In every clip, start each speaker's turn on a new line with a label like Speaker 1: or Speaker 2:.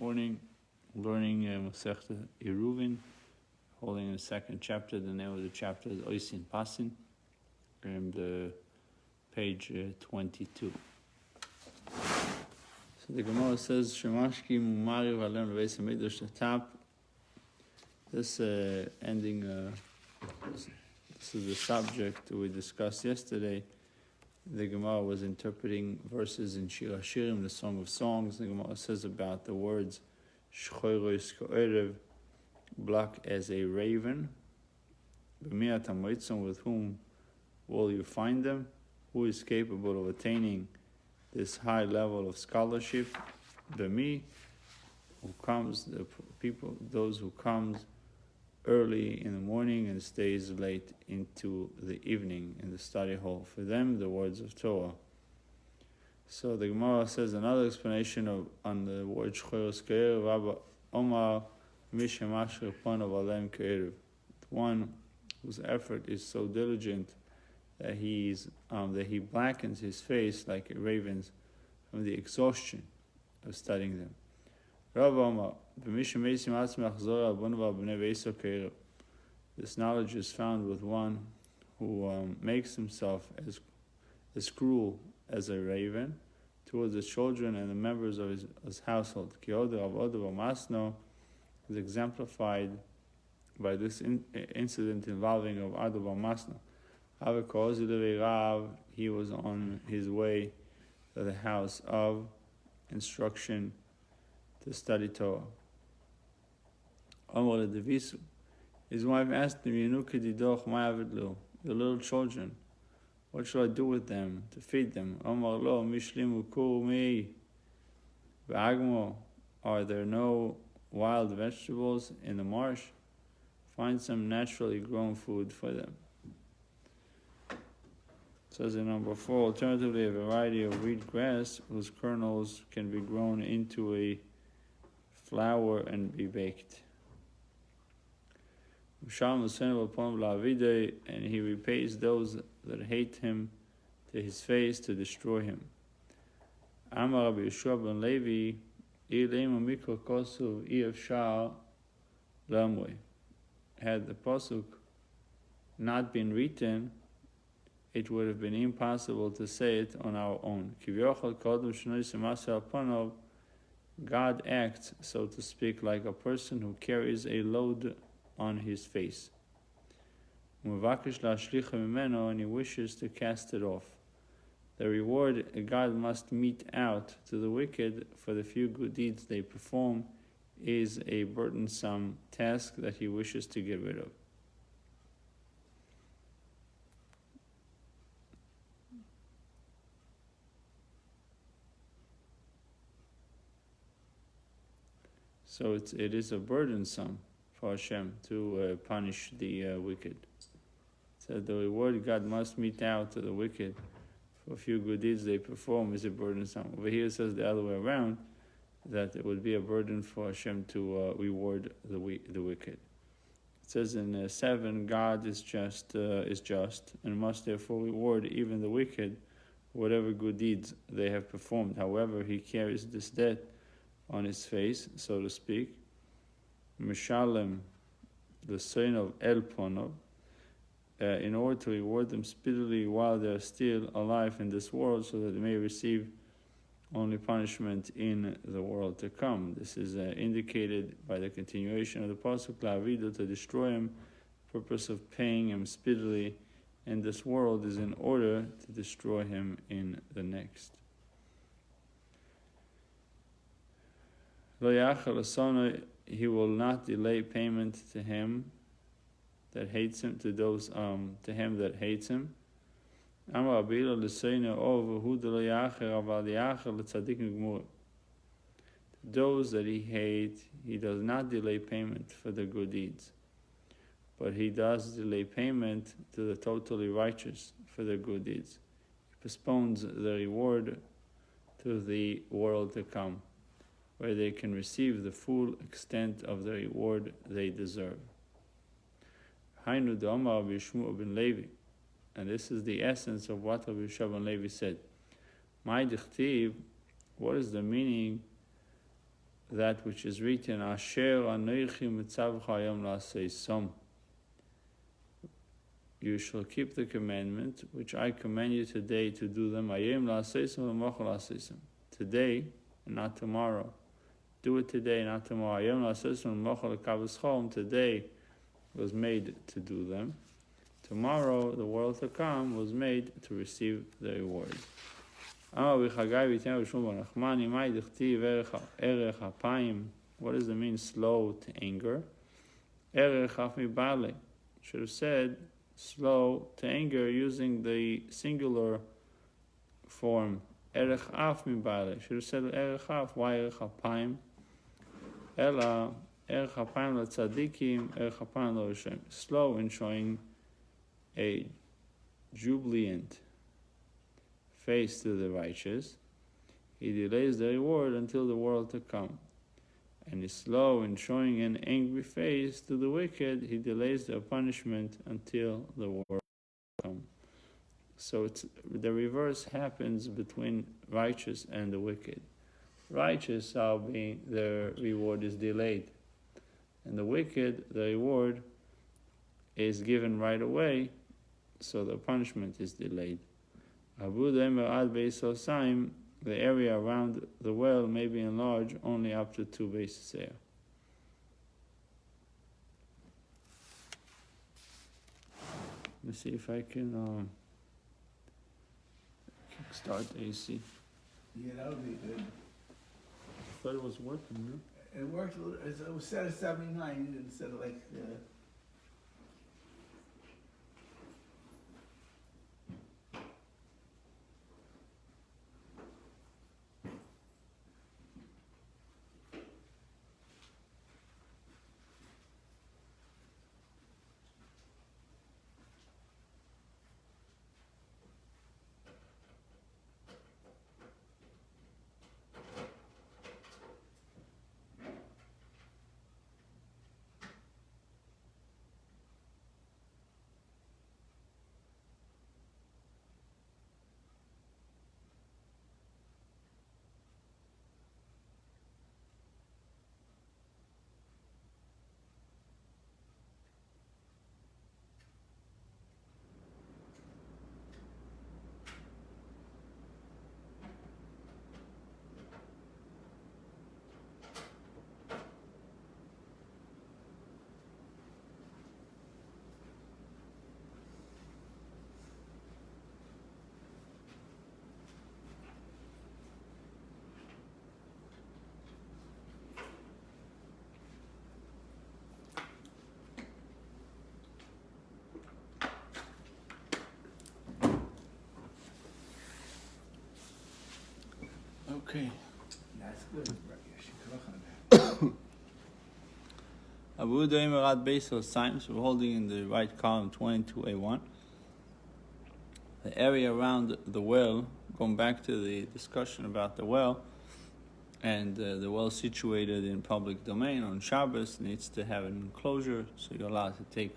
Speaker 1: morning, learning Tractate Eruvin, holding the second chapter. The name of the chapter is Oisin Pasin, and page 22. So the Gemara says, Shemashki Mumari Valem Leveis HaMikdash Tatap. This ending, this is the subject we discussed yesterday. The Gemara was interpreting verses in Shir HaShirim, the Song of Songs. The Gemara says about the words Shchoros Ka'erev, black as a raven. B'miat HaMoitzon, with whom will you find them? Who is capable of attaining this high level of scholarship? B'mi, who comes, the people, those who comes early in the morning and stays late into the evening in the study hall. For them, the words of Torah. So the Gemara says another explanation on the word Shchoros Ka'erev, Rabbi Omar Mishamash Repon of Alem Ka'erev. The one whose effort is so diligent that he blackens his face like a raven's from the exhaustion of studying them. Rabbi Omar, this knowledge is found with one who makes himself as cruel as a raven towards his children and the members of his household. Is exemplified by this incident involving of Ado bar Masna. He was on his way to the house of instruction to study Torah. His wife asked him, the little children, what shall I do with them to feed them? Are there no wild vegetables in the marsh? Find some naturally grown food for them. It says in number 4, alternatively, a variety of reed grass whose kernels can be grown into a flour and be baked. And he repays those that hate him to his face to destroy him. Amar Rabbi Yeshua ben Levi, had the pasuk not been written, it would have been impossible to say it on our own. God acts, so to speak, like a person who carries a load on his face. And he wishes to cast it off. The reward God must mete out to the wicked for the few good deeds they perform is a burdensome task that he wishes to get rid of. So it is a burdensome for Hashem to punish the wicked. So the reward God must mete out to the wicked for a few good deeds they perform is a burdensome. Over here it says the other way around, that it would be a burden for Hashem to reward the wicked. It says in 7, God is just and must therefore reward even the wicked for whatever good deeds they have performed. However, he carries this debt on his face, so to speak. Mishalem, the son of Elponov, in order to reward them speedily while they are still alive in this world, so that they may receive only punishment in the world to come. This is indicated by the continuation of the pasuk La'avido, to destroy him. The purpose of paying him speedily in this world is in order to destroy him in the next. He will not delay payment to him that hates him, to him that hates him. Those that he hates, he does not delay payment for the good deeds, but he does delay payment to the totally righteous for the good deeds. He postpones the reward to the world to come, where they can receive the full extent of the reward they deserve. Hainu d'Omar Rabbi Yishmael ben Levi, and this is the essence of what Rabbi Yishmael ben Levi said. My dichtiv, what is the meaning that which is written, Asher Anochi Mitzavcha Hayom La'aseisom. You shall keep the commandment which I command you today to do them. Hayom La'aseisom v'mochel La'aseisom. Today and not tomorrow. Do it today, not tomorrow. Hayom La'aseisom v'mochel L'kavos Chom. Today was made to do them. Tomorrow, the world to come, was made to receive the reward. What does it mean, slow to anger? Should have said slow to anger using the singular form. Should have said erech af. Why erech hapayim? Ela erech hapayim l'tzadikim, erech hapayim l'Hashem. Slow in showing a jubilant face to the righteous. He delays the reward until the world to come. And is slow in showing an angry face to the wicked. He delays their punishment until the world to come. So the reverse happens between righteous and the wicked. Righteous are being, their reward is delayed. And the wicked, the reward is given right away, so the punishment is delayed. The area around the well may be enlarged only up to 2 bases there. Let me see if I can start AC.
Speaker 2: Yeah, that would be good.
Speaker 1: I thought it was working, no?
Speaker 2: It worked. It was set at 79 instead of like.
Speaker 1: Okay.
Speaker 2: That's good.
Speaker 1: Abu Daimarat base of science, we're holding in the right column 22A1. The area around the well, going back to the discussion about the well, and the well situated in public domain on Shabbos needs to have an enclosure, so you're allowed to take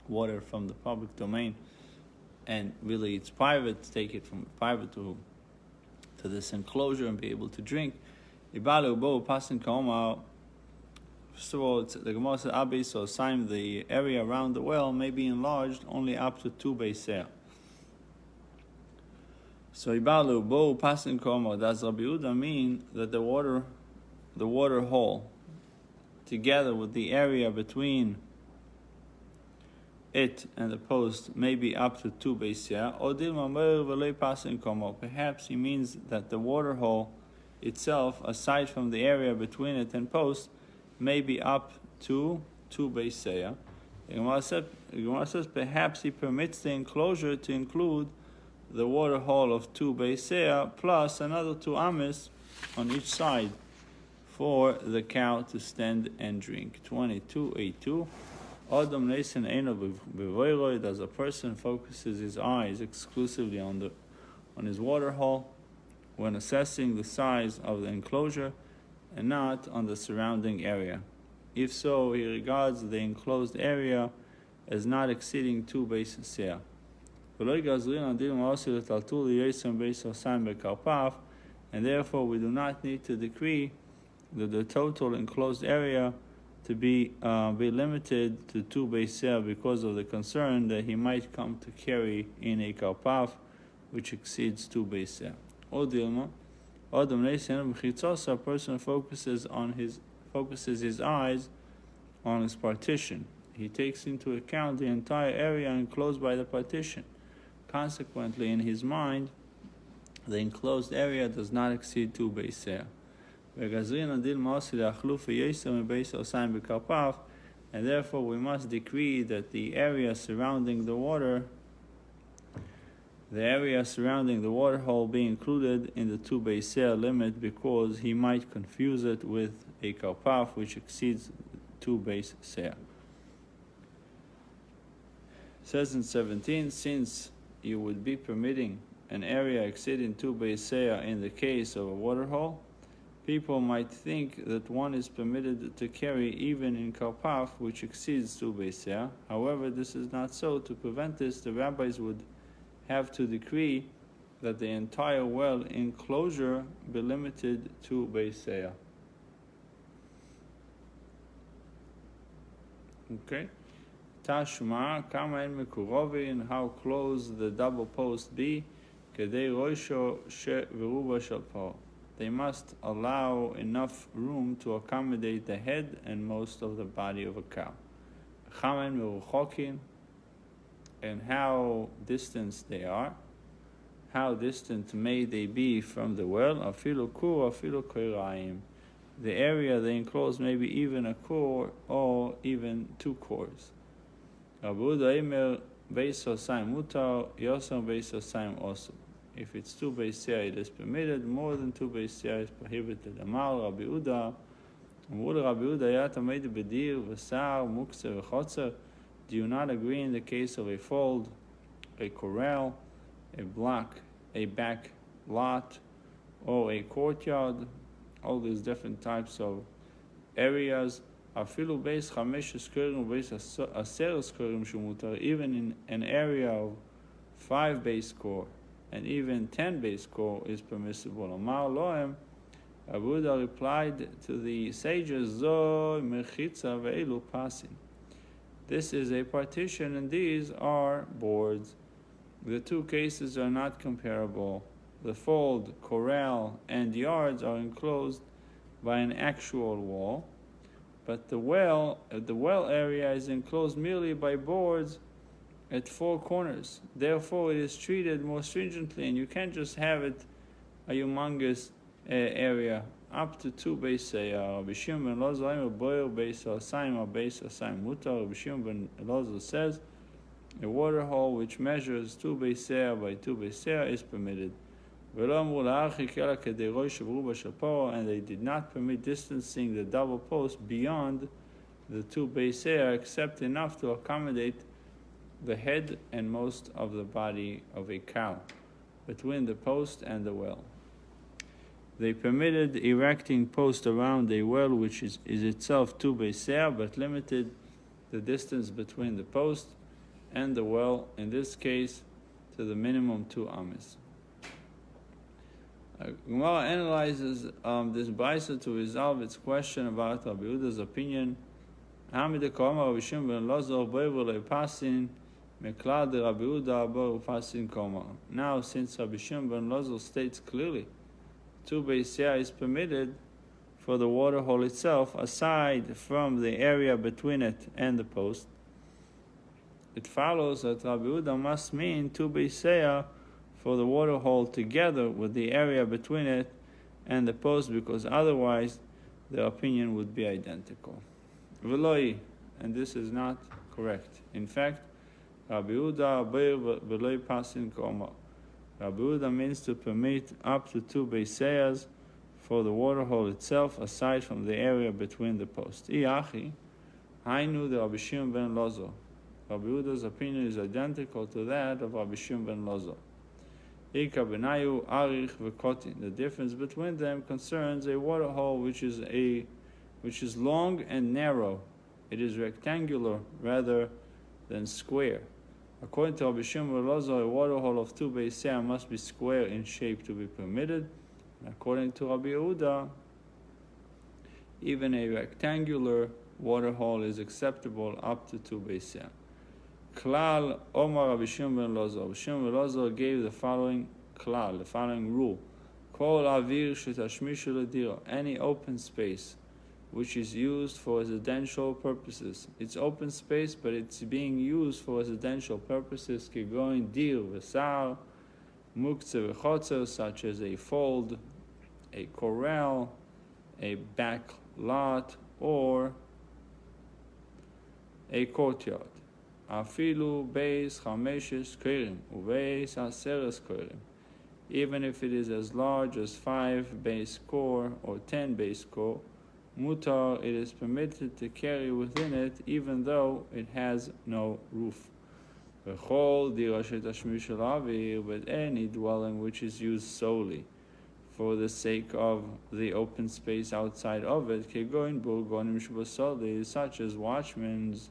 Speaker 1: water from the public domain, and really it's private, take it from private to this enclosure and be able to drink. First of all, the Gemara says, the area around the well may be enlarged only up to 2 beiser. So Ibalu Bo Pasin Koma, does Rabbi Yehuda mean that the water hole, together with the area between it and the post, may be up to 2 beiser? Or perhaps he means that the water hole itself, aside from the area between it and post, may be up to 2 beiser. The Gemara says perhaps he permits the enclosure to include the water hole of 2 beiser plus another 2 amis on each side for the cow to stand and drink. 22A2. Adam Neisen Eino Bevoiroid, as a person focuses his eyes exclusively on his water hole when assessing the size of the enclosure and not on the surrounding area. If so, he regards the enclosed area as not exceeding 2 beiser. And therefore we do not need to decree the total enclosed area to be limited to 2 beiser because of the concern that he might come to carry in a karpaf which exceeds 2 beiser. Or Dilma, a person focuses his eyes on his partition. He takes into account the entire area enclosed by the partition. Consequently, in his mind, the enclosed area does not exceed 2 beiser. And therefore we must decree that the area surrounding the water hole be included in the 2 beiser limit, because he might confuse it with a karpaf which exceeds 2 beiser. Says in 17, since you would be permitting an area exceeding 2 beiser in the case of a water hole, people might think that one is permitted to carry even in karpaf which exceeds 2 beiser. However, this is not so. To prevent this, the rabbis would have to decree that the entire well enclosure be limited to beiser. Okay. Tashma, kama en mekurovin, how close the double post be, kedei roisho she veruba shel paro. They must allow enough room to accommodate the head and most of the body of a cow. Chamen meruchokin, and how distant they are. How distant may they be from the well? Afilu kur, afilu koiraim. The area they enclose may be even a core or even 2 cores. Rabbi Uda Eimer beis osayim mutar, yosam beis osayim osur. If it's 2 beiser, it is permitted. More than 2 beiser is prohibited. Amar Rabbi Uda, Amar Rabbi Uda, yat ameid bedir v'sar mukse v'chotzer. Do you not agree in the case of a fold, a corral, a block, a back lot, or a courtyard? All these different types of areas. Afilu beis chamesh skorim beis aser skorim shumutar. Even in an area of 5 base core and even 10 base core is permissible. Amar lohem, Abu Uda replied to the sages, Zo mechitza ve'elu pasin. This is a partition and these are boards. The 2 cases are not comparable. The fold, corral, and yards are enclosed by an actual wall, but the well area is enclosed merely by boards at 4 corners. Therefore, it is treated more stringently, and you can't just have it a humongous area up to 2 beiser. Rabbi Shimon ben Elazar boyer beiser asayim or beiser asayim mutar. Rabbi Shimon ben Elazar says a water hole which measures 2 beiser by 2 beiser is permitted. And they did not permit distancing the double post beyond the 2 beiser, except enough to accommodate the head and most of the body of a cow between the post and the well. They permitted erecting posts around a well which is itself 2 beiser, but limited the distance between the post and the well, in this case, to the minimum 2 ames. Gemara analyzes this Baisa to resolve its question about Rabbi Uda's opinion. Now, since Rabbi Shimon ben Elazar states clearly 2 beiser is permitted for the water hole itself, aside from the area between it and the post, it follows that Rabbi Uda must mean 2 beiser for the water hole together with the area between it and the post, because otherwise the opinion would be identical. V'loi, and this is not correct. In fact, Rabbi Uda v'loi pasin koma. Rabbi Uda means to permit up to 2 beisers for the water hole itself, aside from the area between the posts. Iachi, hainu the Rabbi Shimon ben Elazar. Rabbi Uda's opinion is identical to that of Rabbi Shimon ben Elazar. The difference between them concerns a water hole which is long and narrow. It is rectangular rather than square. According to Rabbi Shimon ben Elazar, a water hole of 2 beiser must be square in shape to be permitted. And according to Rabbi Yehuda, Even a rectangular water hole is acceptable up to 2 beisah. Klal Omar Rabbi Shimon ben Elazar. Rabbi Shimon ben Elazar gave the following klal, the following rule: Kol avir shetashmishu ledira. Any open space which is used for residential purposes. It's open space, but it's being used for residential purposes. Kigoin dir v'sar, muktzeh v'chotzer, such as a fold, a corral, a back lot, or a courtyard. Afilu beis chameshes korim ubeis aseres korim. Even if it is as large as 5 base core or 10 base core, mutar, it is permitted to carry within it, even though it has no roof. But any dwelling which is used solely for the sake of the open space outside of it, such as watchmen's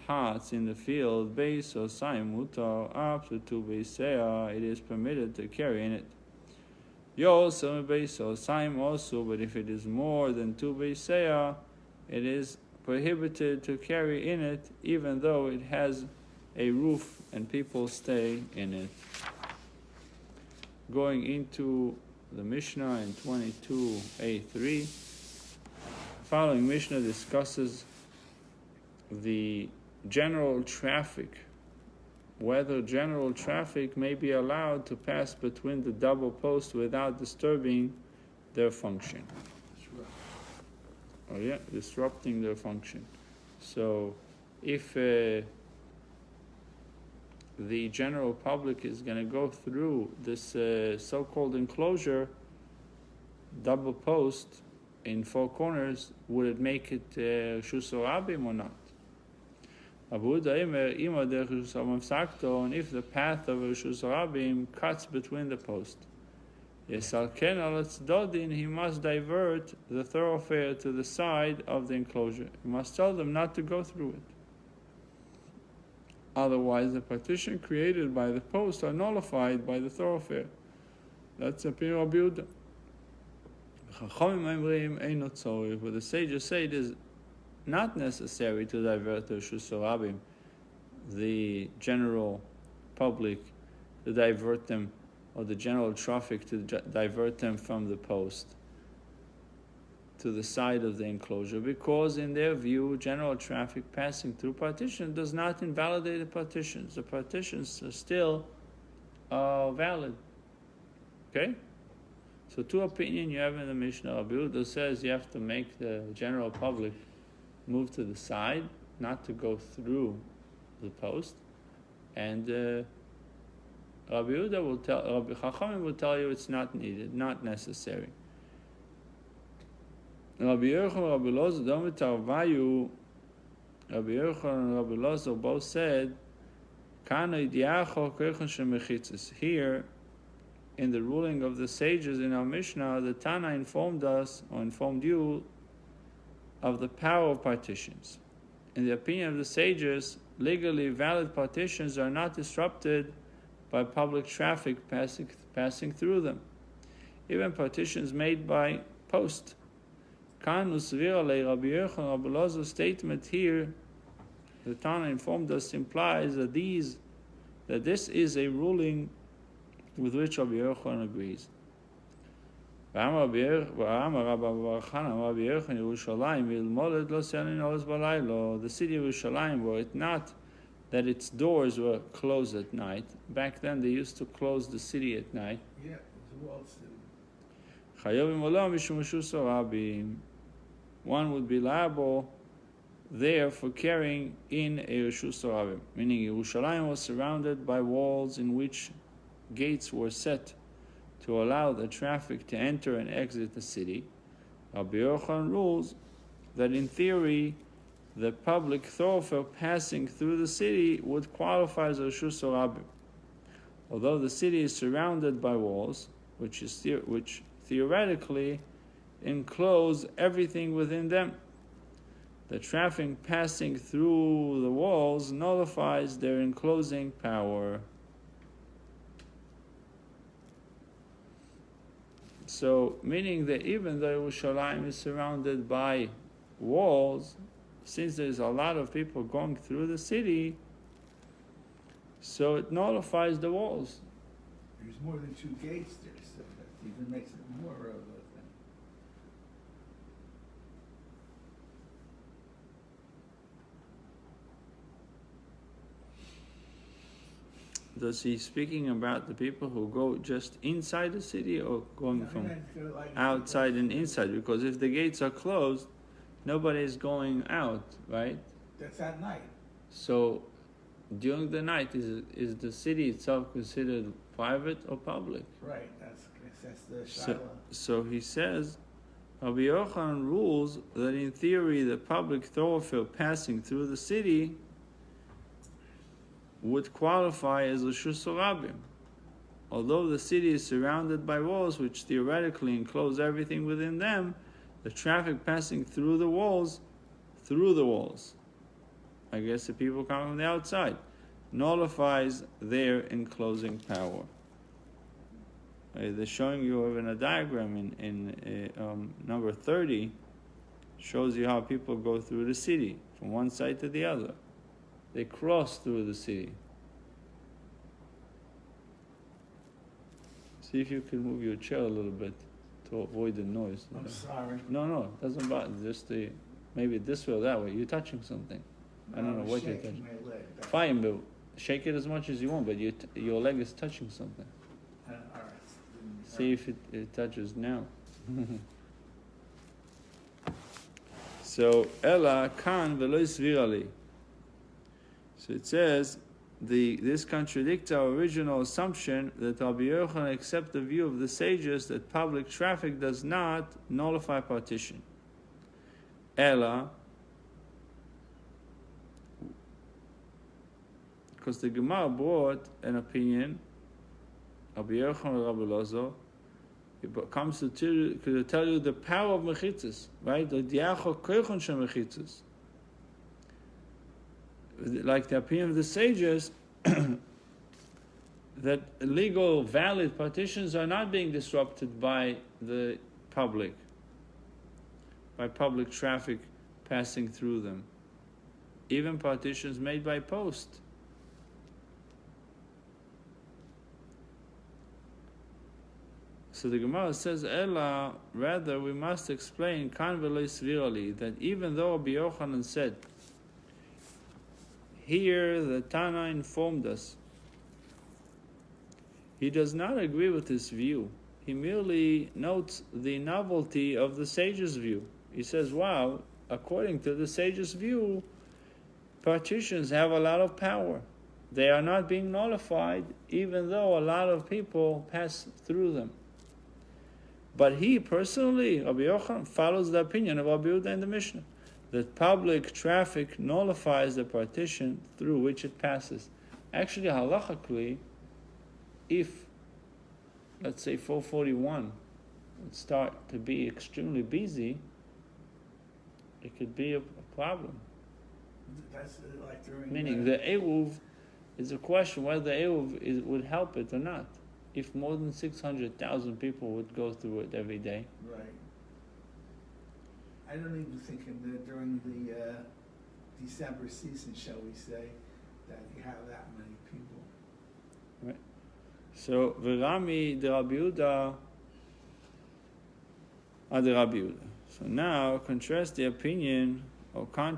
Speaker 1: huts in the field, base or saim mutar, up to 2 beisah, it is permitted to carry in it. Also base or saim also, but if it is more than 2 beisah, it is prohibited to carry in it, even though it has a roof and people stay in it. Going into the Mishnah in 22a3, following Mishnah discusses the general traffic, whether general traffic may be allowed to pass between the double posts without disturbing their function. Disrupting their function. So if the general public is going to go through this so-called enclosure, double post in 4 corners, would it make it Reshus Rabim or not? And if the path of Reshus Rabim cuts between the posts, he must divert the thoroughfare to the side of the enclosure. He must tell them not to go through it. Otherwise, the partition created by the posts are nullified by the thoroughfare. That's a Pir Rabbi Yehuda. But the sages say it is not necessary to divert the Reshus Rabim, the general public, to divert them, or the general traffic to divert them from the post to the side of the enclosure, because in their view, general traffic passing through partition does not invalidate the partitions. The partitions are still valid. Okay? So 2 opinions you have in the Mishnah. Rabbi Yehuda says you have to make the general public move to the side, not to go through the post. And Rabbi Yehuda will tell, Rabbi Chachamim will tell you it's not needed, not necessary. Rabbi Yochanan and Rabbi Elazar and Rabbi Elazar both said, here, in the ruling of the sages in our Mishnah, the Tana informed us, or informed you, of the power of partitions. In the opinion of the sages, legally valid partitions are not disrupted by public traffic passing through them. Even partitions made by post. Rabbi Elazar's statement here, the Tana informed us, implies that this is a ruling with which Rabbi Yochanan agrees. The city of Yerushalayim, were it not that its doors were closed at night. Back then they used to close the city at night.
Speaker 2: Yeah, it's a walled city.
Speaker 1: One would be liable there for carrying in a Reshus Rabim, meaning Yerushalayim was surrounded by walls in which gates were set to allow the traffic to enter and exit the city. Rabbi Yochanan rules that in theory, the public thoroughfare passing through the city would qualify as a Reshus Rabim. Although the city is surrounded by walls, which theoretically enclose everything within them, the traffic passing through the walls nullifies their enclosing power. So, meaning that even though Yerushalayim is surrounded by walls, since there's a lot of people going through the city, so it nullifies the walls.
Speaker 2: There's more than 2 gates there, so that even makes it more of a thing.
Speaker 1: Does he speaking about the people who go just inside the city or going from outside and inside? Because if the gates are closed, nobody is going out, right?
Speaker 2: That's at night.
Speaker 1: So during the night, is the city itself considered private or public?
Speaker 2: Right, that's the Shiloh.
Speaker 1: So he says, Rabbi Yochanan rules that in theory the public thoroughfare passing through the city would qualify as Reshus Harabim. Although the city is surrounded by walls which theoretically enclose everything within them, the traffic passing through the walls, I guess the people coming from the outside, nullifies their enclosing power. They're showing you in a diagram in number 30, shows you how people go through the city from one side to the other. They cross through the city. See if you can move your chair a little bit to avoid the noise.
Speaker 2: I'm sorry.
Speaker 1: No, it doesn't bother. Just maybe this way or that way. You're touching something. I don't know what you're touching.
Speaker 2: My leg.
Speaker 1: Fine, but shake it as much as you want, but your leg is touching something.
Speaker 2: All right.
Speaker 1: See if it touches now. So, Ella kan v'lo svirali. So it says, this contradicts our original assumption that Rabbi Yochanan accepts the view of the sages that public traffic does not nullify partition. Ella, because the Gemara brought an opinion, Rabbi Yochanan and Rabbi Lozo, it comes to tell you the power of mechitzas, right? The diacho koichon shel mechitzas. Like the opinion of the sages, that legal, valid partitions are not being disrupted by the public, by public traffic passing through them. Even partitions made by post. So the Gemara says, Ella, rather we must explain kan v'lo svirali, that even though Rabbi Yochanan said, here the Tana informed us, he does not agree with this view. He merely notes the novelty of the sage's view. He says, wow, according to the sage's view, partitions have a lot of power. They are not being nullified, even though a lot of people pass through them. But he personally, Rabbi Yochanan, follows the opinion of Rabbi Yehuda in the Mishnah, that public traffic nullifies the partition through which it passes. Actually, halachically, if, let's say, 441 would start to be extremely busy, it could be a problem.
Speaker 2: That's like during
Speaker 1: Meaning the Eruv is a question whether the Eruv would help it or not. If more than 600,000 people would go through it every day.
Speaker 2: Right. I don't even think during the December season, shall we say, that you have that many people.
Speaker 1: Right. So, V'rami de Rabbi Yehuda de Rabbi Yehuda. So now, contrast the opinion of Rabbi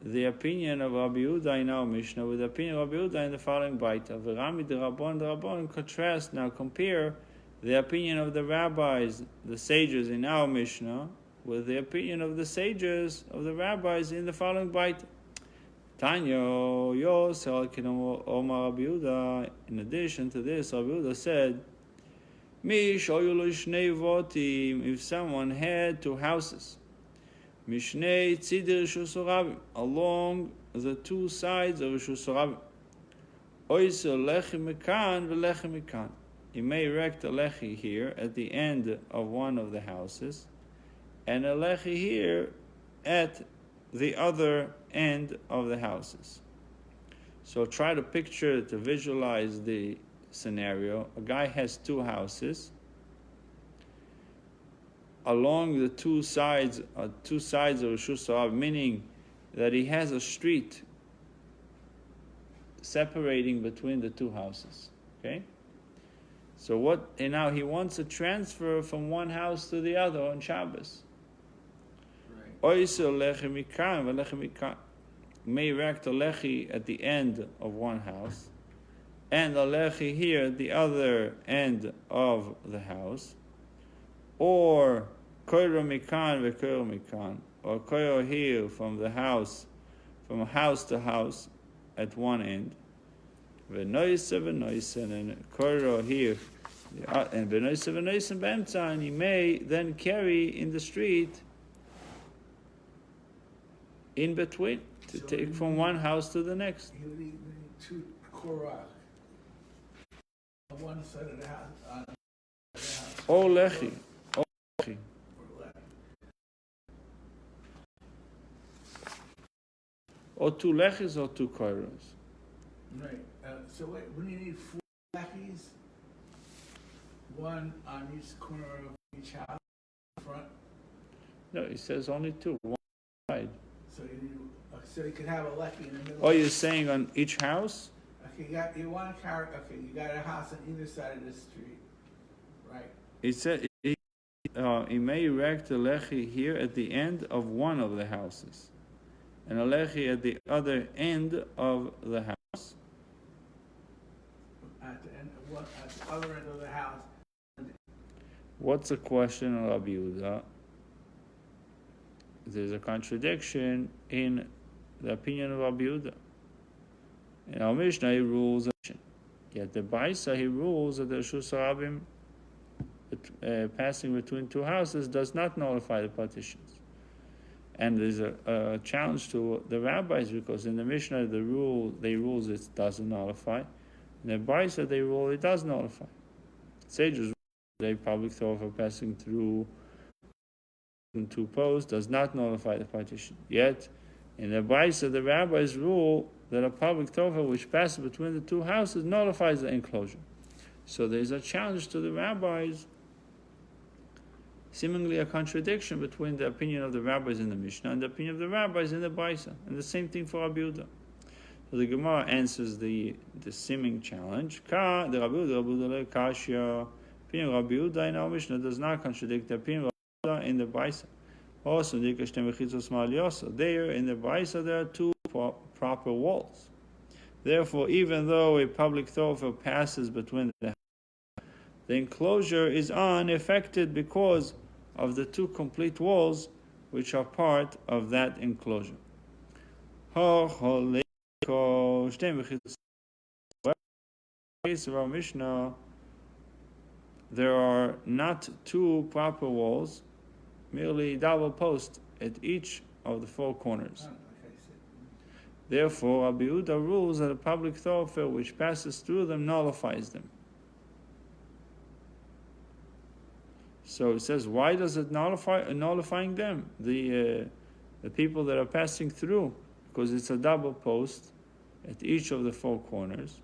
Speaker 1: Yehuda in our Mishnah with the opinion of Rabbi Yehuda in the following Baita. V'rami de Rabban, contrast, now compare the opinion of the rabbis, the sages in our Mishnah, with the opinion of the sages, of the rabbis in the following Baita. Tanyo, Yosel, Omar Rabbi Yehuda. In addition to this, Rabbi Yehuda said, if someone had 2 houses, Mishnei Tzidir Reshus Harabim, along the 2 sides of Reshus Harabim. Oisel lechi mekan v'lechi mekan. He may erect a lechi here at the end of one of the houses, and a lechi here at the other end of the houses. So try to picture, to visualize the scenario. A guy has 2 houses, along the two sides of Rishus Harab, meaning that he has a street separating between the two houses. Okay? So and now he wants a transfer from one house to the other on Shabbos.
Speaker 2: Right.
Speaker 1: May erect a lechi at the end of one house, and a lechi here at the other end of the house, or koiro mikan vekoiro mikan, or koiro here from house to house at one end, v'noise, and koiro here, and v'noise b'emtza, and he may then carry in the street in between, to take from one house to the next.
Speaker 2: You need two korach on one side of the house.
Speaker 1: O lechi. Or two lechis or two koiros.
Speaker 2: Right. So wait, when you need 4 lechis, one on each corner of each house, front.
Speaker 1: No, he says only two, one side.
Speaker 2: So you could have a lechi in the middle.
Speaker 1: Oh, you're saying on each house?
Speaker 2: Okay, you want to carry. Okay, you got a house on either side of the street, right?
Speaker 1: He said he may erect a lechi here at the end of one of the houses, and a lechi at the other end of the house.
Speaker 2: At the other end of the house.
Speaker 1: What's the question of Rabbi Yehuda? There's a contradiction in the opinion of Rabbi Yehuda. In our Mishnah, he rules, yet the Baisa, he rules that the Rishus Harabim passing between two houses does not nullify the partitions. And there's a challenge to the rabbis, because in the Mishnah, they rule it doesn't nullify. In the Baisa, they rule it does nullify. Sages, they public thought for passing through two posts does not nullify the partition. Yet, in the Baisa, the rabbis rule that a public tofah which passes between the two houses nullifies the enclosure. So there's a challenge to the rabbis, seemingly a contradiction between the opinion of the rabbis in the Mishnah and the opinion of the rabbis in the Baisa. And the same thing for Rabbi Yehuda. So the Gemara answers the seeming challenge. The Rabbi Yehuda Kashya. Opinion of Rabbi Yehuda in our Mishnah does not contradict the opinion of Rabbi Yehuda in the Baisa. Also, there in the Baisa there are two proper walls. Therefore, even though a public thoroughfare passes between the enclosure is unaffected because of the two complete walls which are part of that enclosure. In the case of our Mishnah, there are not two proper walls, merely double posts at each of the 4 corners. Therefore, Rabbi Yehuda rules that a public thoroughfare which passes through them nullifies them. So it says, why does it nullifying them? The people that are passing through, because it's a double post at each of the 4 corners,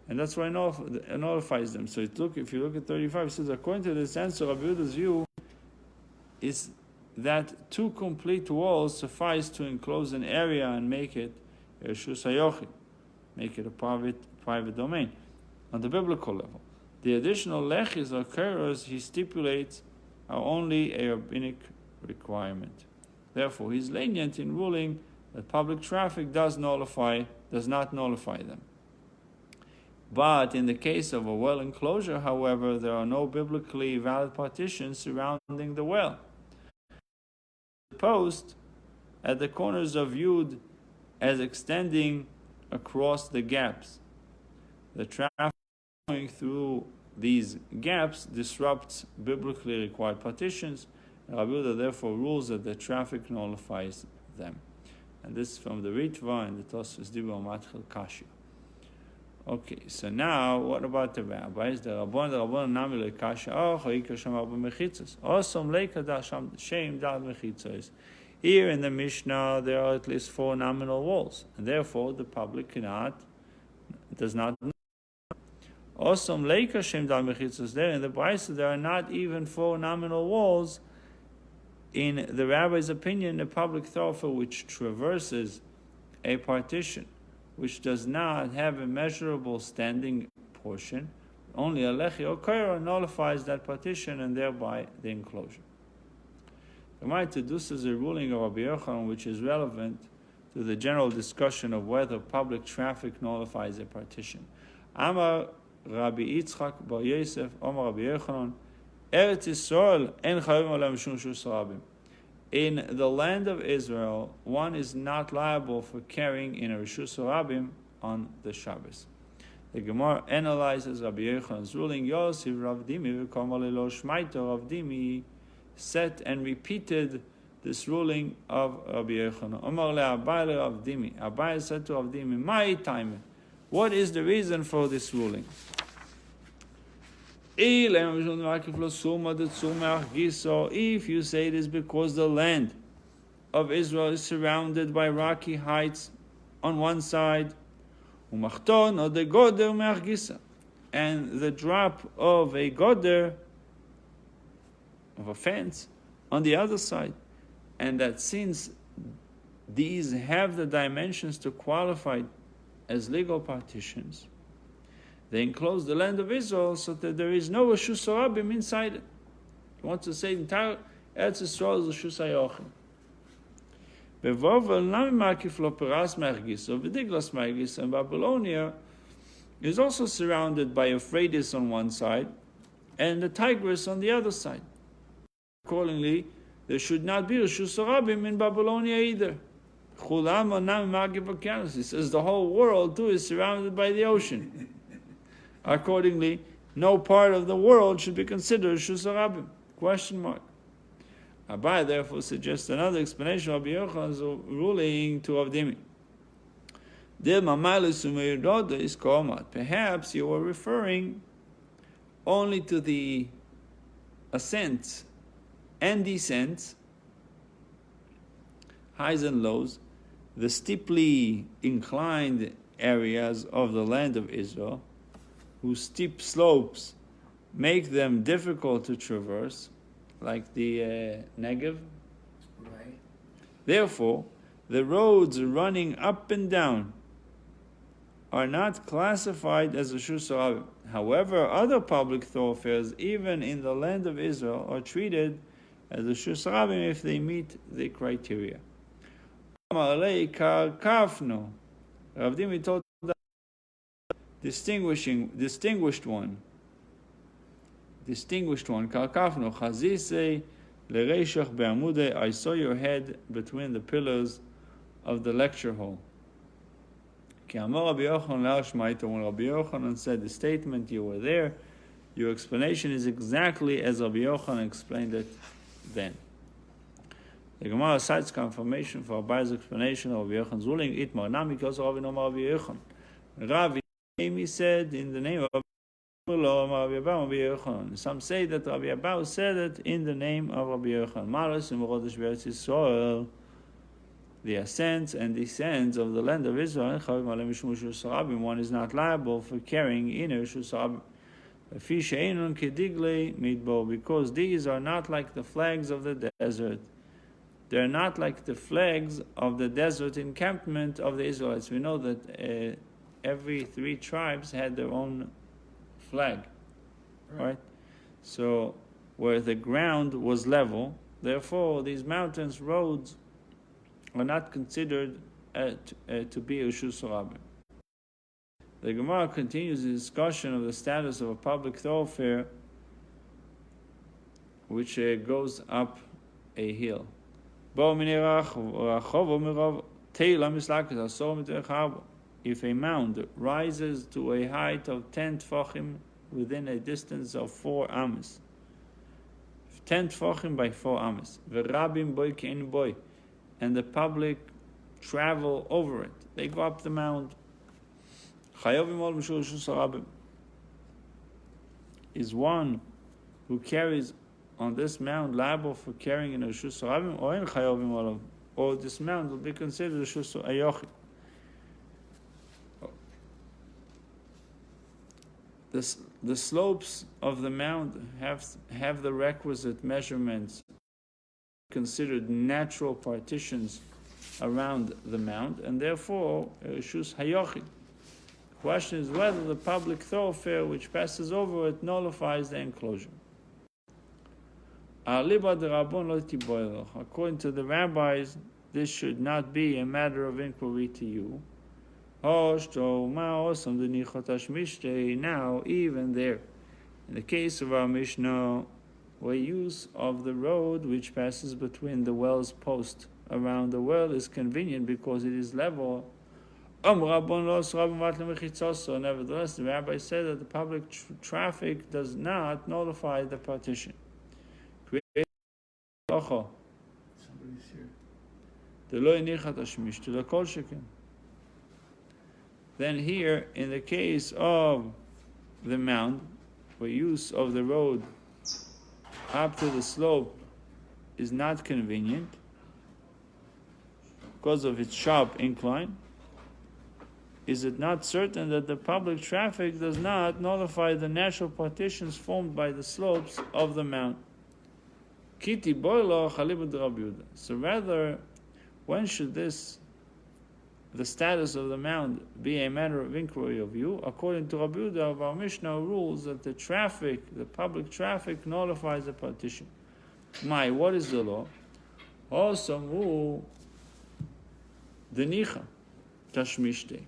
Speaker 1: and that's why it nullifies them. So if you look at 35, it says, according to this answer, Rabbi Yehuda's view is that 2 complete walls suffice to enclose an area and make it a Rishus HaYochid, make it a private domain. On the biblical level, the additional lechis or keros he stipulates are only a rabbinic requirement. Therefore, he's lenient in ruling that public traffic does not nullify them. But in the case of a well enclosure, however, there are no biblically valid partitions surrounding the well. The post at the corners are viewed as extending across the gaps. The traffic going through these gaps disrupts biblically required partitions, and Rabbi Yehuda therefore rules that the traffic nullifies them. And this is from the Ritva and the Tosfos Dibur Matchel Kashya. Okay, so now what about the rabbis? The Rabbon Nami Lekasha Chayika Sham Arba Mechitzos. Also Leika Dasham Shem Dal Mechitzos. Here in the Mishnah there are at least 4 nominal walls, and therefore the public does not. Osam leika shem dal mechitzos. There in the Brisa, there are not even 4 nominal walls. In the rabbi's opinion, the public thoroughfare which traverses a partition, which does not have a measurable standing portion, only a lechi or kaira nullifies that partition and thereby the enclosure. The Gemara introduces a ruling of Rabbi Yochanan which is relevant to the general discussion of whether public traffic nullifies a partition. Amar Rabbi Yitzchak bar Yosef, Amar Rabbi Yochanan, Eretz Yisrael en chayavim alem shum shus rabim. In the land of Israel, one is not liable for carrying in a reshus rabim on the Shabbos. The Gemara analyzes Rabbi Yochanan's ruling. Yosef Rav Dimi v'kamalelo shmaito Rav Dimi said and repeated this ruling of Rabbi Yochanan. Omar le'abai Rav Dimi. Abai said to Rav Dimi, "My time. What is the reason for this ruling?" If you say it is because the land of Israel is surrounded by rocky heights on one side, and the drop of a goder, of a fence, on the other side, and that since these have the dimensions to qualify as legal partitions, they enclose the land of Israel so that there is no Reshus Rabim inside it. You want to say the entire Eretz Yisrael is Reshus HaYochim. And Babylonia is also surrounded by Euphrates on one side and the Tigris on the other side. Accordingly, there should not be Reshus Rabim in Babylonia either. He says the whole world too is surrounded by the ocean. Accordingly, no part of the world should be considered Reshus Rabim. Question mark. Abai therefore suggests another explanation of Rabbi Yochanan's ruling to Rav Dimi. Perhaps you were referring only to the ascents and descents, highs and lows, the steeply inclined areas of the land of Israel, whose steep slopes make them difficult to traverse, like the Negev.
Speaker 2: Right.
Speaker 1: Therefore, the roads running up and down are not classified as Reshus Rabim. However, other public thoroughfares, even in the land of Israel, are treated as Reshus Rabim if they meet the criteria. Rav Dimi told that distinguished one, Kalkafno, Chazise, Lereshach Be'amude, I saw your head between the pillars of the lecture hall. When Rabbi Yochanan said the statement, you were there, your explanation is exactly as Rabbi Yochanan explained it then. The Gemara cites confirmation for Abai's explanation of Rabbi Yochanan's ruling. Itmar Nami because Rabbi Yochanan. Rabbi said in the name of some say that Rabbi Abba said it in the name of Rabbi Yochanan. The ascents and descents of the land of Israel, one is not liable for carrying in Reshus Rabim, because these are not like the flags of the desert. They're not like the flags of the desert encampment of the Israelites. We know that every 3 tribes had their own flag, right? So where the ground was level, therefore these mountains, roads, are not considered to be Reshus Rabim. The Gemara continues the discussion of the status of a public thoroughfare which goes up a hill. If a mound rises to a height of 10 tfachim within a distance of 4 amas, 10 tfachim by 4 amas, v'rabim boy kein boy, and the public travel over it, they go up the mound. Is one who carries on this mound liable for carrying in a Reshus Rabim, or in chayovim olav, or this mound will be considered Reshus HaYochim? the slopes of the mound have the requisite measurements considered natural partitions around the mound, and therefore Rishus Hayochid. The question is whether the public thoroughfare which passes over it nullifies the enclosure. According to the rabbis, this should not be a matter of inquiry to you. Now, even there, in the case of our Mishnah, where use of the road which passes between the well's post around the well is convenient because it is level. Nevertheless, the rabbi said that the public traffic does not nullify the partition.
Speaker 2: Somebody's here.
Speaker 1: Then here, in the case of the mound, where use of the road up to the slope is not convenient because of its sharp incline, is it not certain that the public traffic does not nullify the natural partitions formed by the slopes of the mound? So rather, when should the status of the mound be a matter of inquiry of you? According to Rabbi Yehuda of our Mishnah rules that the public traffic nullifies the partition. What is the law? Also, denicha tashmishte.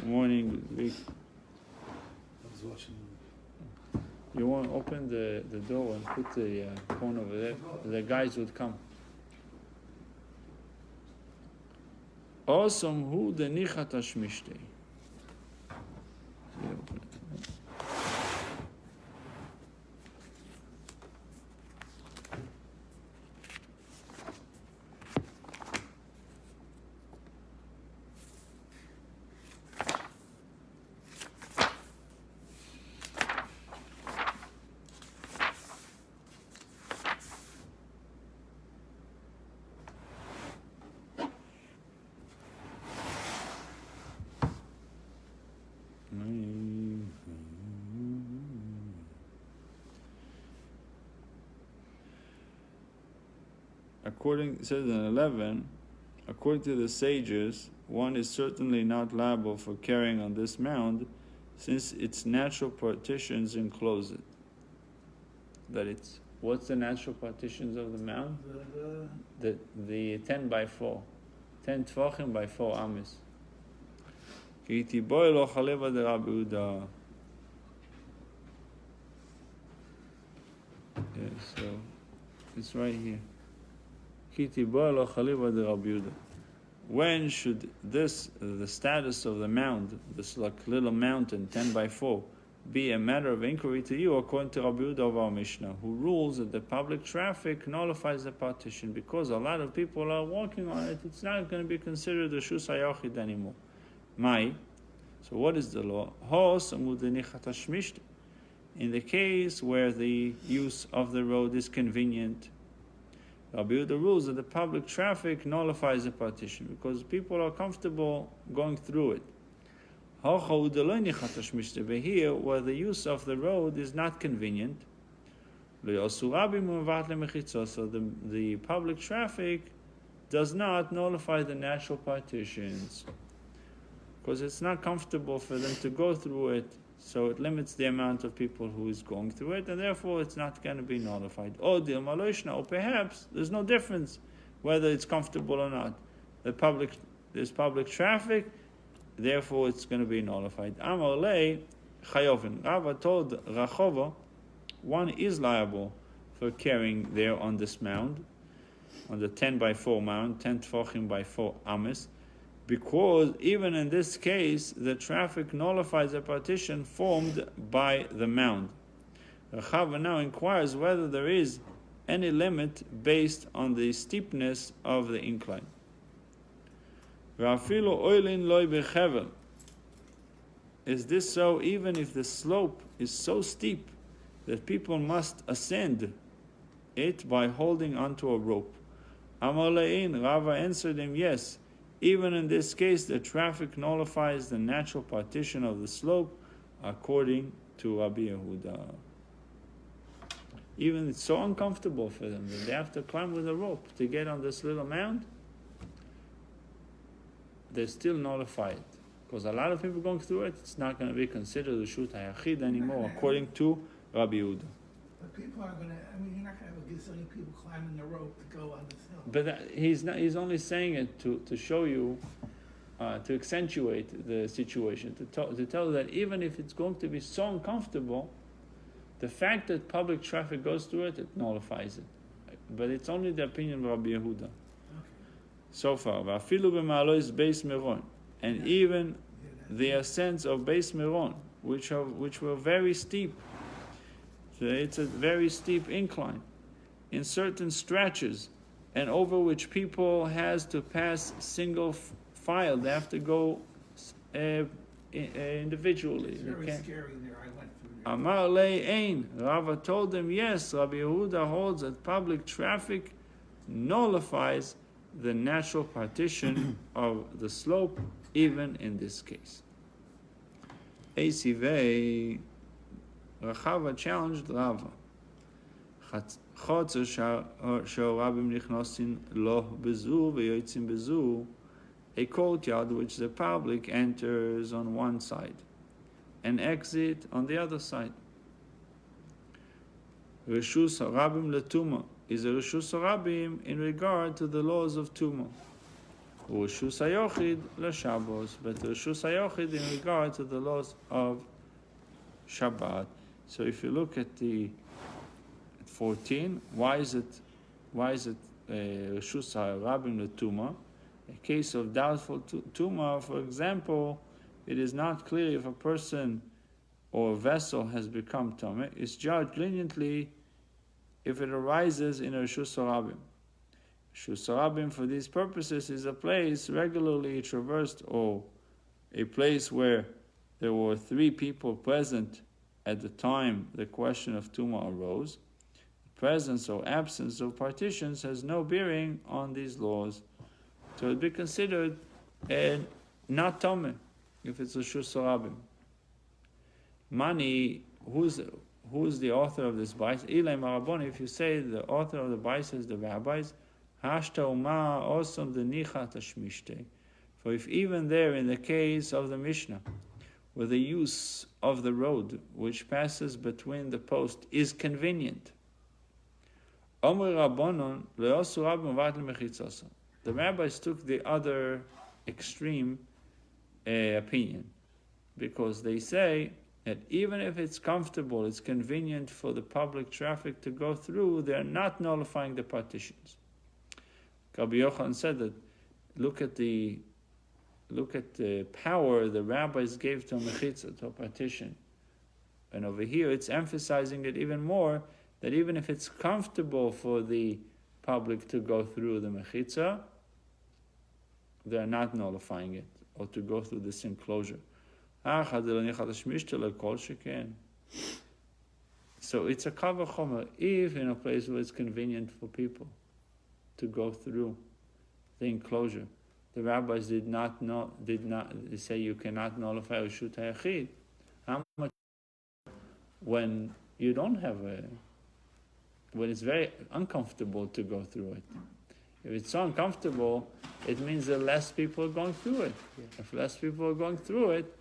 Speaker 1: Morning, Vic.
Speaker 2: I was watching.
Speaker 1: You want to open the door and put the phone over there? The guys would come. Awesome, who the nichat ashmishte. It says in 11, according to the sages, one is certainly not liable for carrying on this mound, since its natural partitions enclose it. What's the natural partitions of the mound? The 10 by 4, 10 tvachim by 4 amis. So it's right here. When should the status of the mound, this like little mountain, 10 by 4, be a matter of inquiry to you, according to Rabbi Yehuda of our Mishnah, who rules that the public traffic nullifies the partition because a lot of people are walking on it? It's not going to be considered a Rishus Hayochid anymore. So what is the law? In the case where the use of the road is convenient, Rabbi Yehuda rules that the public traffic nullifies the partition because people are comfortable going through it. But here, where the use of the road is not convenient, so the public traffic does not nullify the natural partitions because it's not comfortable for them to go through it. So it limits the amount of people who is going through it, and therefore it's not going to be nullified. Or perhaps there's no difference whether it's comfortable or not. There's public traffic, therefore it's going to be nullified. Amar lei chayovin. Rava told Rachova, one is liable for carrying there on this mound, on the 10 by 4 mound, 10 tvachim by 4 amis, because even in this case, the traffic nullifies a partition formed by the mound. Rachava now inquires whether there is any limit based on the steepness of the incline. Is this so even if the slope is so steep that people must ascend it by holding onto a rope? Amar le'in, Rava answered him, yes. Even in this case, the traffic nullifies the natural partition of the slope, according to Rabbi Yehuda. Even it's so uncomfortable for them that they have to climb with a rope to get on this little mound, they still nullify it. Because a lot of people going through it, it's not going to be considered a Reshut HaYachid anymore, according to Rabbi Yehuda.
Speaker 2: But people are going to, you're not going to have a gazillion people climbing the rope to go on this hill.
Speaker 1: But he's only saying it to show you, to accentuate the situation, to tell you that even if it's going to be so uncomfortable, the fact that public traffic goes through it, it nullifies it. But it's only the opinion of Rabbi Yehuda. Okay. So far, v'afilu b'ma'alois Beis Meron, and even the ascents of Beis Meron, which were very steep. So it's a very steep incline in certain stretches, and over which people has to pass single file. They have to go individually.
Speaker 2: It's very scary there. I went through there.
Speaker 1: Amar lei ein. Rava told them, yes, Rabbi Yehuda holds that public traffic nullifies the natural partition of the slope, even in this case. Eisivei, Rachava challenged Rava. Chotzer she'orabim nichnosin lo bezu ve'yotzim bezu, a courtyard which the public enters on one side and exit on the other side. Reshus harabim letuma is a reshus harabim in regard to the laws of tuma. Reshus hayochid leShabbos, but reshus hayochid in regard to the laws of Shabbat. So if you look at 14, why is it reshus harabim letuma? A case of doubtful tuma, for example, it is not clear if a person or a vessel has become tameh. It's judged leniently if it arises in a reshus harabim. Reshus harabim for these purposes is a place regularly traversed, or a place where there were 3 people present at the time the question of tumah arose. The presence or absence of partitions has no bearing on these laws. So it would be considered not tameh if it's a reshus harabim. Money, who's the author of this bais? Ilay marabon. If you say the author of the bais is the rabbis, hashta uma osam denicha tashmishte. For if even there, in the case of the Mishnah, where the use of the road which passes between the post is convenient, Omer rabbonon leosu rabim vat lemechitzasa. The rabbis took the other extreme opinion, because they say that even if it's comfortable, it's convenient for the public traffic to go through, they're not nullifying the partitions. Rabbi Yochanan said that look at the power the rabbis gave to a mechitza, to a partition. And over here it's emphasizing it even more, that even if it's comfortable for the public to go through the mechitza, they're not nullifying it, or to go through this enclosure. So it's a kavah chomer, if in a place where it's convenient for people to go through the enclosure. The rabbis did not say you cannot nullify reshut hayachid. How much when you don't have when it's very uncomfortable to go through it. If it's so uncomfortable, it means that less people are going through it. Yeah. If less people are going through it,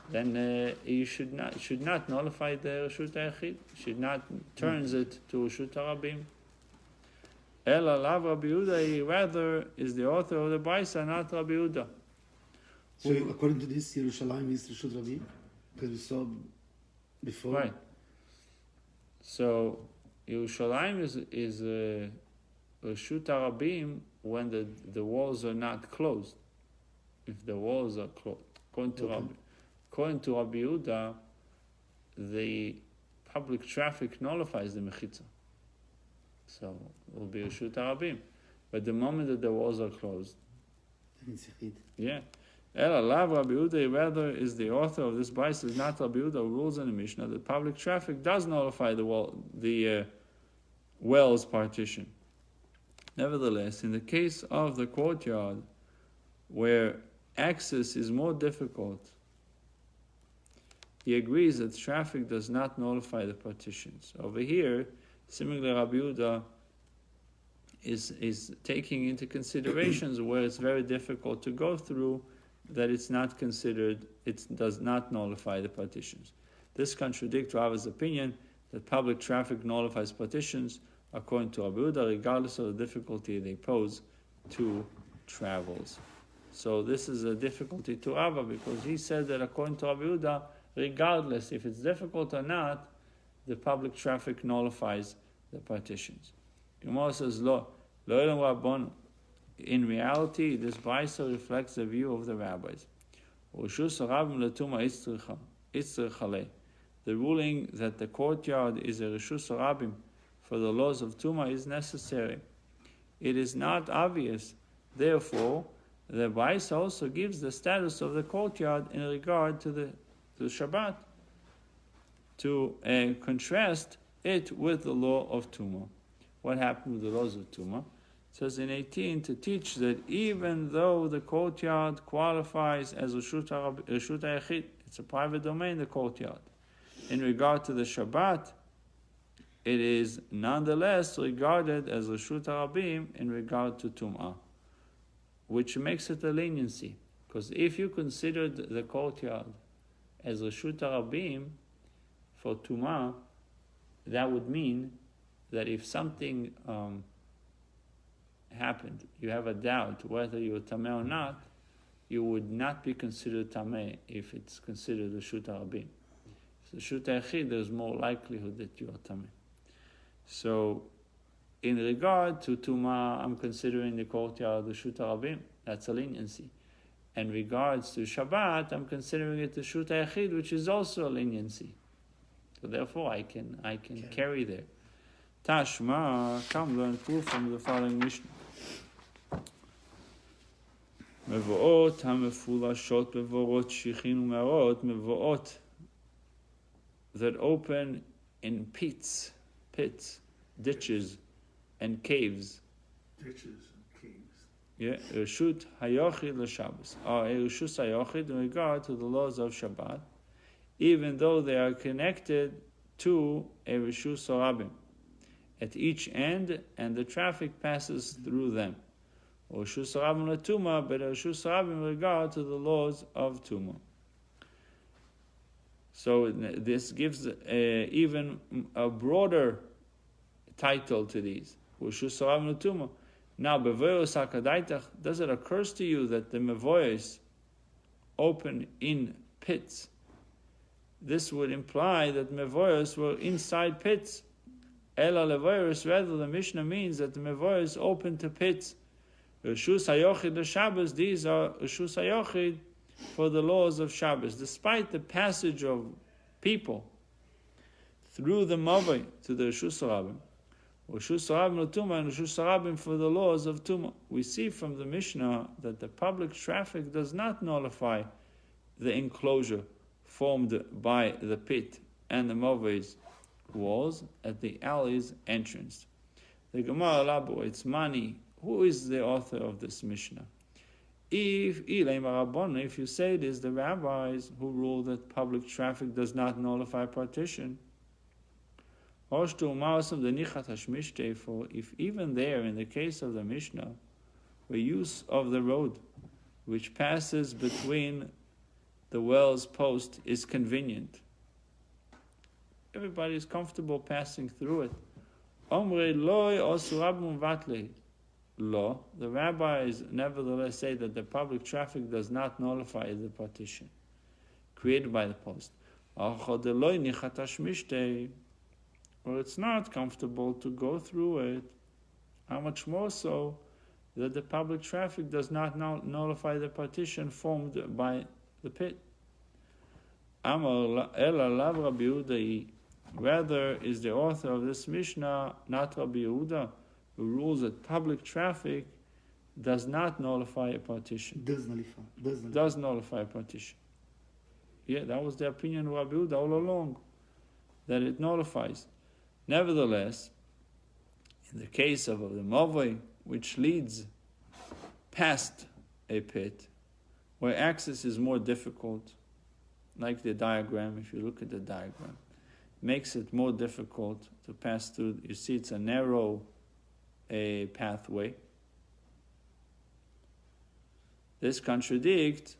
Speaker 1: then you should not nullify the reshut hayachid. Should not turns it to reshut harabim. Ela lav Rabbi Yehuda, rather is the author of the Baisa, not Rabbi Yehuda.
Speaker 3: So according to this, Yerushalayim is reshut harabim, because we saw before.
Speaker 1: Right. So Yerushalayim is reshut harabim when the walls are not closed. If the walls are closed, according to Rabbi Yehuda, the public traffic nullifies the mechitza. So it will be reshut harabim. But the moment that the walls are closed, yeah. Ela lav Rabbi Yehuda, rather is the author of this bais, is not Rabbi Yehuda, who rules in the Mishnah that public traffic does nullify the well's partition. Nevertheless, in the case of the courtyard, where access is more difficult, he agrees that traffic does not nullify the partitions. Over here, similarly, Rabbi Yehuda is taking into considerations where it's very difficult to go through, that it's not considered, it does not nullify the partitions. This contradicts Rava's opinion that public traffic nullifies partitions, according to Rabbi Yehuda, regardless of the difficulty they pose to travels. So this is a difficulty to Rava, because he said that according to Rabbi Yehuda, regardless if it's difficult or not, the public traffic nullifies the partitions. Gemara says, Lo elam rabbon. In reality, this brisa reflects the view of the rabbis. The ruling that the courtyard is a reshus rabbim for the laws of Tuma is necessary. It is not obvious. Therefore, the brisa also gives the status of the courtyard in regard to the Shabbat, to contrast it with the law of Tuma. What happened with the laws of Tuma? It says in 18 to teach that even though the courtyard qualifies as Reshut HaYachid, it's a private domain, the courtyard. In regard to the Shabbat, it is nonetheless regarded as Reshut HaRabim in regard to Tum'ah, which makes it a leniency. Because if you considered the courtyard as Reshut HaRabim for Tum'ah, that would mean that if something happened, you have a doubt whether you're Tameh or not, you would not be considered Tameh if it's considered Reshut HaRabim. So Reshut HaYachid, there's more likelihood that you are Tameh. So in regard to Tumah, I'm considering the courtyard Reshut HaRabim. That's a leniency. In regards to Shabbat, I'm considering it Reshut HaYachid, which is also a leniency. So therefore, I can carry there. Tashma, come learn proof from the following Mishnah. Mevo'ot hamefulashot mevorot shichin u'marot, mevo'ot that open in pits, ditches, and caves.
Speaker 2: Ditches and caves.
Speaker 1: Yeah, Reshut HaYachid l'Shabbos, or Reshut HaYachid in regard to the laws of Shabbat, even though they are connected to a Reshus HaRabim at each end, and the traffic passes through them. Or Reshus HaRabim l'Tumah, but Reshus HaRabim in regard to the laws of Tumah. So this gives even a broader title to these. Reshus HaRabim l'Tumah. Now, Bevoyos HaKadaitach, does it occur to you that the Mevoyos open in pits? This would imply that Mevoyos were inside pits. Ela Levoyos, rather the Mishnah means that the Mevoyos open to pits. Reshus HaYachid l'Shabbos, these are Reshus HaYachid for the laws of Shabbos. Despite the passage of people through the Mavai to the Reshus HaRabim, Reshus HaRabim l'Tumah and Reshus HaRabim for the laws of Tumah. We see from the Mishnah that the public traffic does not nullify the enclosure formed by the pit and the Mavai's walls at the alley's entrance. The Gemara elaborates, Mani, who is the author of this Mishnah? If you say it is the rabbis who rule that public traffic does not nullify partition, for if even there, in the case of the Mishnah, the use of the road which passes between the well's post is convenient, everybody is comfortable passing through it. The rabbis nevertheless say that the public traffic does not nullify the partition created by the post. Or it's not comfortable to go through it. How much more so that the public traffic does not nullify the partition formed by the pit. Rather is the author of this Mishnah not Rabbi Yehuda, who rules that public traffic does not nullify a partition. Does nullify a partition. Yeah, that was the opinion of Rabbi Yehuda all along, that it nullifies. Nevertheless, in the case of the Mavai, which leads past a pit, where access is more difficult, like the diagram, if you look at the diagram, makes it more difficult to pass through. You see it's a narrow pathway. This contradicts,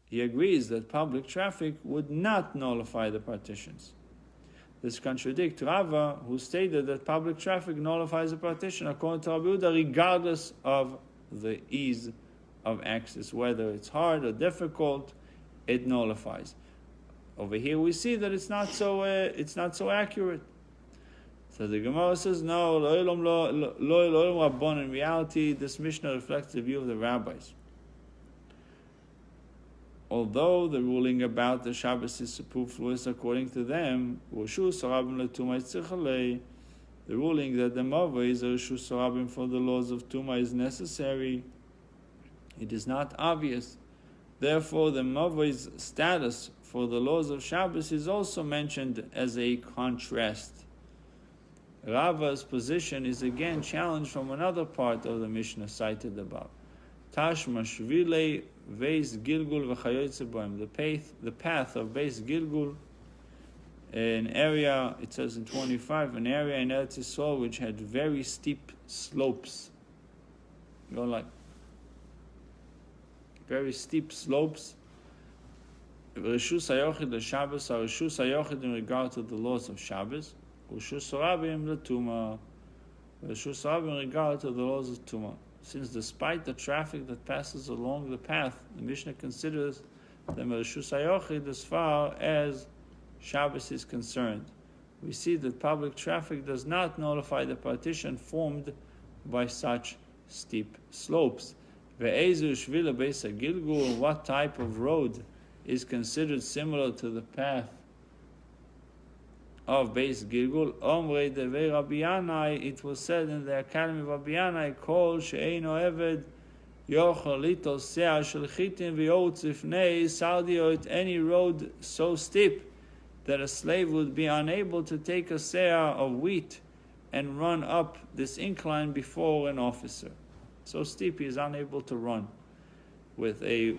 Speaker 1: he agrees that public traffic would not nullify the partitions. This contradicts Rava, who stated that public traffic nullifies the partition according to Rabbi Yehuda, regardless of the ease of access, whether it's hard or difficult, it nullifies. Over here we see that it's not so accurate. So the Gemara says, no, lo Rabbon. In reality, this Mishnah reflects the view of the rabbis. Although the ruling about the Shabbos is superfluous according to them, the ruling that the Mava is a Reshus Rabim for the laws of Tumah is necessary, it is not obvious. Therefore, the Mava's status for the laws of Shabbos is also mentioned as a contrast. Rava's position is again challenged from another part of the Mishnah cited above. Tashma Shvile Beis Gilgul v'chayotze bohem. The path of Beis Gilgul, an area, it says in 25, an area in Eretz Yisrael which had very steep slopes. You know, like very steep slopes. Reshus hayochid l'Shabbos, or Reshus hayochid in regard to the laws of Shabbos. Reshus Rabim l'Tumah, Reshus Rabim in regard to the laws of Tumah. Since despite the traffic that passes along the path, the Mishnah considers them a Reshus hayochid as far as Shabbos is concerned. We see that public traffic does not nullify the partition formed by such steep slopes. Ve'ezu shvila beis hagilgul, what type of road is considered similar to the path of Beis Gilgul? Omrei devei Rabbi Yanai, it was said in the Academy of Rabbi Yanai, Kol she'eino eved yochel litos seah shel chitin v'yotz ifnei sardiot, any road so steep that a slave would be unable to take a seah of wheat and run up this incline before an officer. So steep he is unable to run with a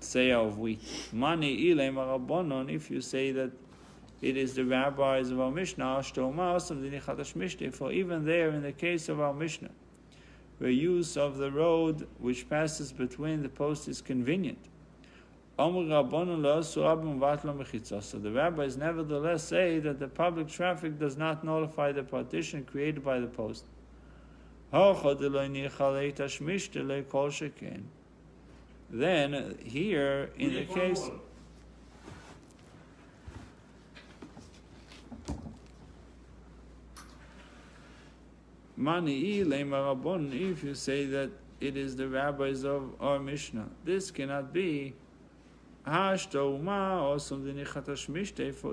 Speaker 1: seah of wheat. Mani ilem rabbanon, if you say that it is the rabbis of our Mishnah, for even there in the case of our Mishnah, where use of the road which passes between the posts is convenient. So the rabbis nevertheless say that the public traffic does not nullify the partition created by the post. Then here in the case if you say that it is the rabbis of our Mishnah, this cannot be for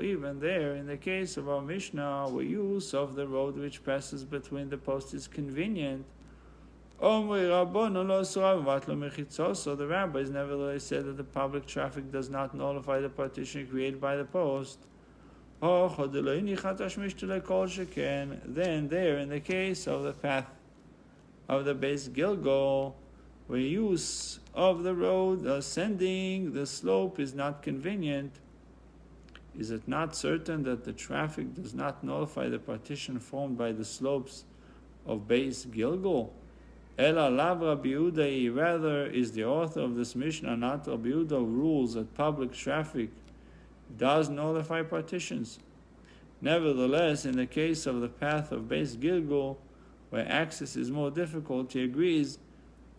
Speaker 1: even there in the case of our Mishnah where use of the road which passes between the posts is convenient. So the rabbis nevertheless said that the public traffic does not nullify the partition created by the post. Then there in the case of the path of the Beis Gilgul, where use of the road ascending the slope is not convenient, is it not certain that the traffic does not nullify the partition formed by the slopes of Beis Gilgul? Ela lav Rabbi Yehuda, rather is the author of this Mishnah not Rabbi Yehuda, who rules that public traffic does nullify partitions. Nevertheless, in the case of the path of Beis Gilgul, where access is more difficult, he agrees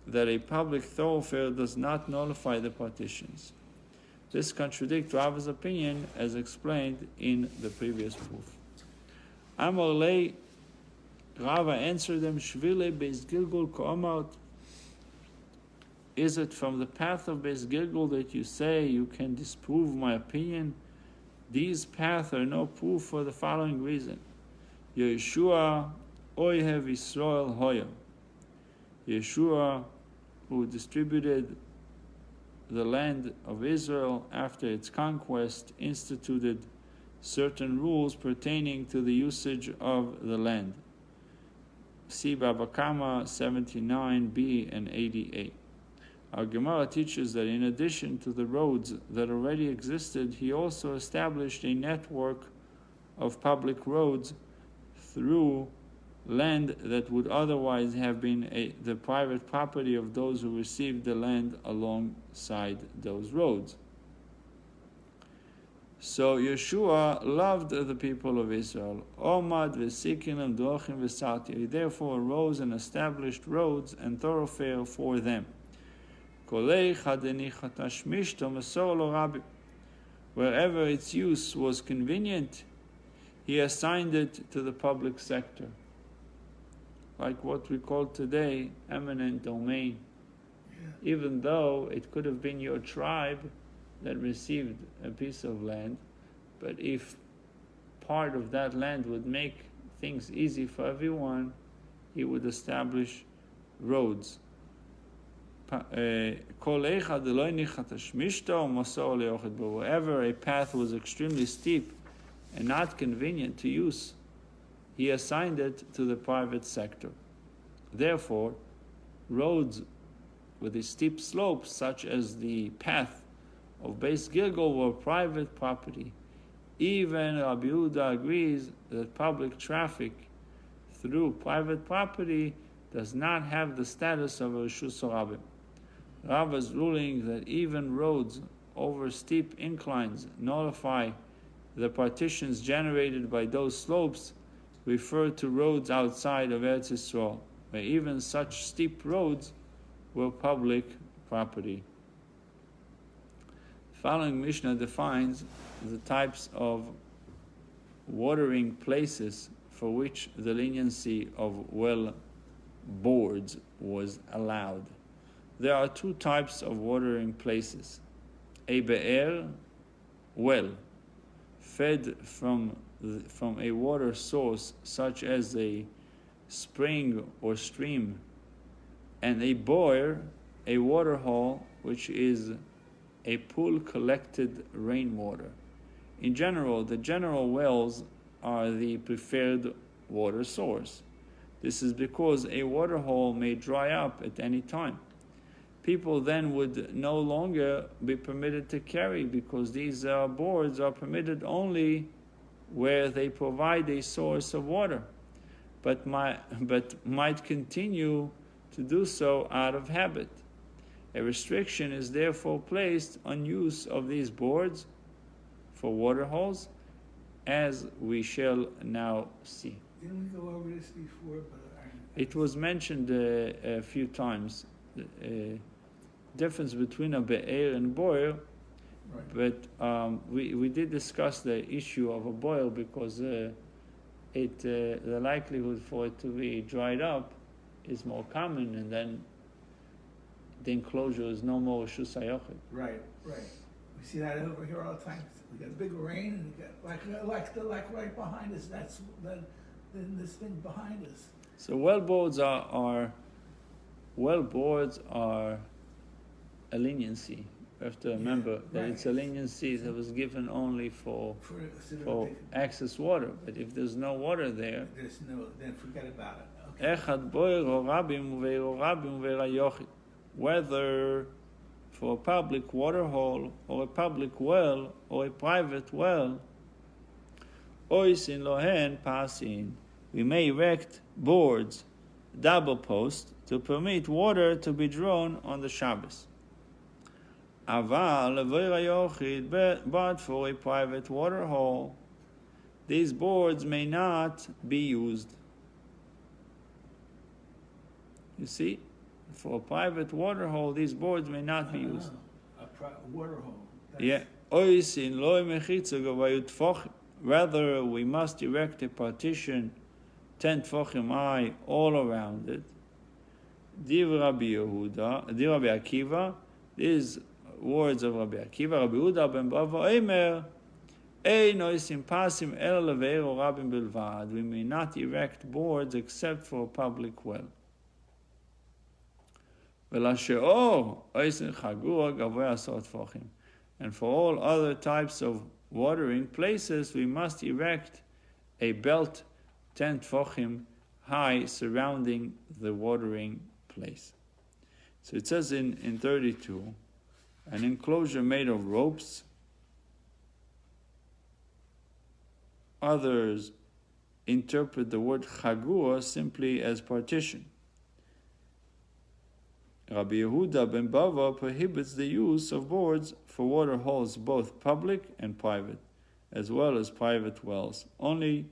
Speaker 1: that a public thoroughfare does not nullify the partitions. This contradicts Rava's opinion as explained in the previous proof. Amar lei, Rava answered them, Shvile Beis Gilgul ko'amart. Is it from the path of Beis Gilgul that you say you can disprove my opinion? These paths are no proof for the following reason. Yeshua Oyev Yisrael Hoya. Yeshua, who distributed the land of Israel after its conquest, instituted certain rules pertaining to the usage of the land. See Baba Kama 79b and 88. Our Gemara teaches that in addition to the roads that already existed, he also established a network of public roads through land that would otherwise have been the private property of those who received the land alongside those roads. So Yeshua loved the people of Israel. Omad v'sikinam dochim v'sati. He therefore arose and established roads and thoroughfare for them. Wherever its use was convenient, he assigned it to the public sector, like what we call today eminent domain. Even though it could have been your tribe that received a piece of land, but if part of that land would make things easy for everyone, he would establish roads. Wherever a path was extremely steep and not convenient to use, he assigned it to the private sector. Therefore, roads with a steep slope, such as the path of Beis Gilgal, were private property. Even Rabbi Yehuda agrees that public traffic through private property does not have the status of a Reshus HaRabim. Rava's ruling that even roads over steep inclines notify the partitions generated by those slopes refer to roads outside of Eretz Yisrael, where even such steep roads were public property. The following Mishnah defines the types of watering places for which the leniency of well boards was allowed. There are two types of watering places: a be'er, well, fed from a water source such as a spring or stream, and a boer, a water hole, which is a pool collected rainwater. In general, the general wells are the preferred water source. This is because a water hole may dry up at any time. People then would no longer be permitted to carry, because these boards are permitted only where they provide a source of water, but might continue to do so out of habit. A restriction is therefore placed on use of these boards for water holes, as we shall now see.
Speaker 2: Didn't we go over this before?
Speaker 1: It was mentioned a few times. Difference between a be'er and boil,
Speaker 2: right.
Speaker 1: But we did discuss the issue of a boil because the likelihood for it to be dried up is more common, and then the enclosure is no more Reshus HaYochid.
Speaker 2: Right. We see that over here all the time. We got big rain, and we got like right behind us. That's this thing behind us.
Speaker 1: So well boards are a leniency. You have to remember that it's a leniency that was given only for excess water. But if there's no water there,
Speaker 2: then forget about it.
Speaker 1: Okay. Whether for a public water hole or a public well or a private well, oisin lohen pasin, we may erect boards, double post, to permit water to be drawn on the Shabbos. Aval but for a private water hole, these boards may not be used. You see, for a private water hole, these boards may not be used.
Speaker 2: Water hole.
Speaker 1: Yeah. Rather, we must erect a partition 10 tefachim high all around it. Div Rabbi Yehuda, Div Rabbi Akiva, these words of Rabbi Akiva, Rabbi Yehuda ben Bava Eimer, Ein oisim pasim el leveiro rabim bilvad. We may not erect boards except for a public well. And for all other types of watering places, we must erect a belt 10 tefachim high surrounding the watering place. So it says in 32, an enclosure made of ropes. Others interpret the word chagua simply as partition. Rabbi Yehuda ben Bava prohibits the use of boards for water holes, both public and private, as well as private wells. Only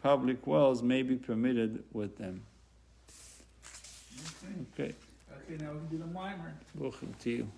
Speaker 1: public wells may be permitted with them. Okay.
Speaker 2: Okay, now we can do the mimer.
Speaker 1: Baruch to you.